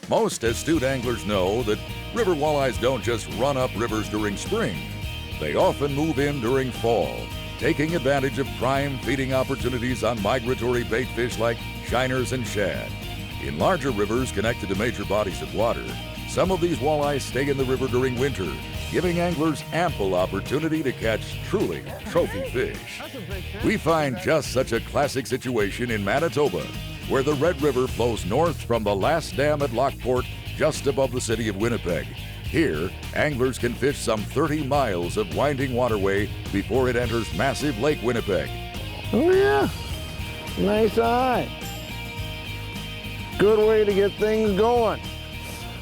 Most astute anglers know that river walleyes don't just run up rivers during spring. They often move in during fall, taking advantage of prime feeding opportunities on migratory bait fish like shiners and shad. In larger rivers connected to major bodies of water, some of these walleyes stay in the river during winter, giving anglers ample opportunity to catch truly trophy fish. We find just such a classic situation in Manitoba, where the Red River flows north from the last dam at Lockport, just above the city of Winnipeg. Here, anglers can fish some 30 miles of winding waterway before it enters massive Lake Winnipeg. Oh yeah, nice eye. Good way to get things going.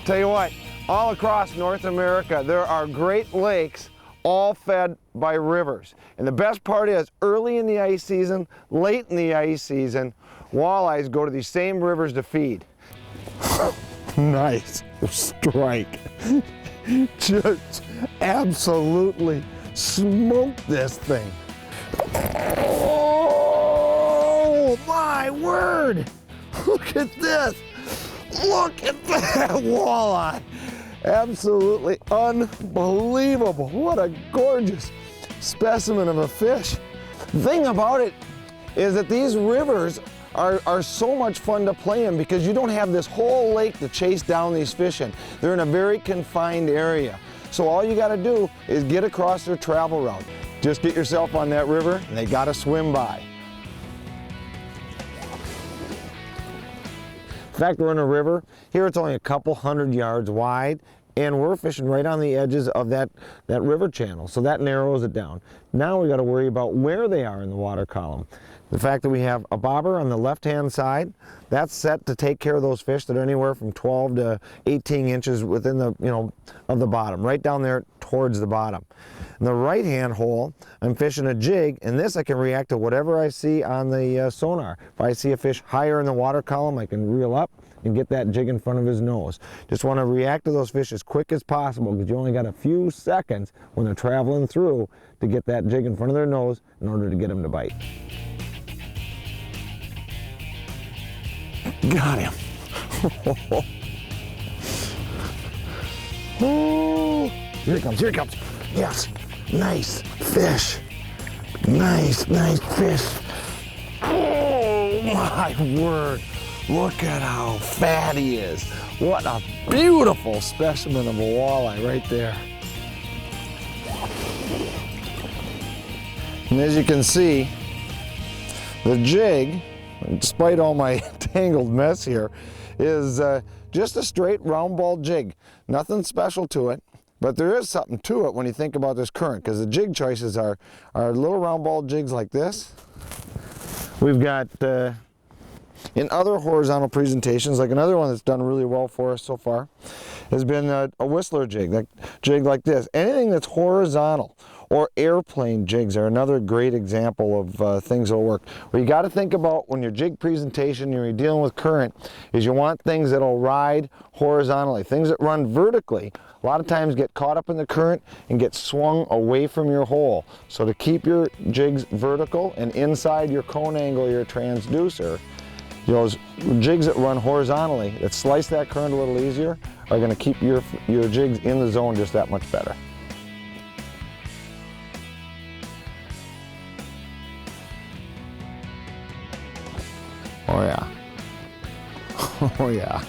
Tell you what, all across North America, there are Great Lakes all fed by rivers. And the best part is, early in the ice season, late in the ice season, walleyes go to these same rivers to feed. Nice strike. Just absolutely smoked this thing. Oh my word! Look at this! Look at that walleye! Absolutely unbelievable. What a gorgeous specimen of a fish. The thing about it is that these rivers are so much fun to play in because you don't have this whole lake to chase down these fish in. They're in a very confined area. So all you gotta do is get across their travel route. Just get yourself on that river and they gotta swim by. In fact, we're in a river. Here it's only a couple hundred yards wide, and we're fishing right on the edges of that river channel, so that narrows it down. Now we got to worry about where they are in the water column. The fact that we have a bobber on the left-hand side, that's set to take care of those fish that are anywhere from 12 to 18 inches within the, of the bottom, right down there towards the bottom. In the right-hand hole, I'm fishing a jig, and this I can react to whatever I see on the sonar. If I see a fish higher in the water column, I can reel up and get that jig in front of his nose. Just want to react to those fish as quick as possible because you only got a few seconds when they're traveling through to get that jig in front of their nose in order to get them to bite. Got him. Oh, here he comes, here he comes. Yes, nice fish. Nice fish. Oh my word. Look at how fat he is. What a beautiful specimen of a walleye right there. And as you can see, the jig, despite all my tangled mess here, is just a straight round ball jig. Nothing special to it, but there is something to it when you think about this current, because the jig choices are little round ball jigs like this. We've got, in other horizontal presentations, like another one that's done really well for us so far, has been a whistler jig like this. Anything that's horizontal or airplane jigs are another great example of things that'll work. What you got to think about when your jig presentation, you're dealing with current, is you want things that'll ride horizontally. Things that run vertically a lot of times get caught up in the current and get swung away from your hole. So to keep your jigs vertical and inside your cone angle, your transducer, those jigs that run horizontally, that slice that current a little easier, are going to keep your jigs in the zone just that much better. Oh yeah. Oh yeah.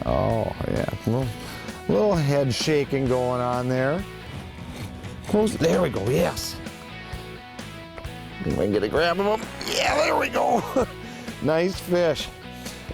Oh yeah. Little head shaking going on there. Close. There we go. Yes. We can get a grab of them. Yeah, there we go. Nice fish.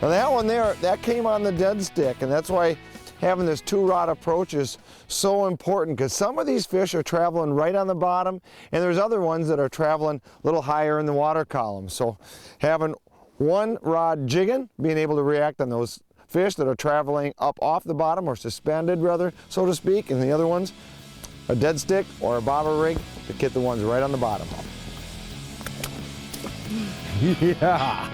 Now that one there, that came on the dead stick, and that's why having this two-rod approach is so important, because some of these fish are traveling right on the bottom, and there's other ones that are traveling a little higher in the water column. So having one rod jigging, being able to react on those fish that are traveling up off the bottom, or suspended rather, so to speak, and the other ones, a dead stick or a bobber rig to get the ones right on the bottom. Yeah.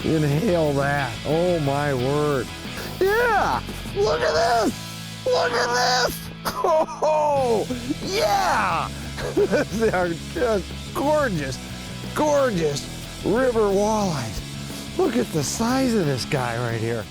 Inhale that. Oh my word. Yeah. Look at this. Look at this. Oh, yeah. They are just gorgeous, gorgeous river walleyes. Look at the size of this guy right here.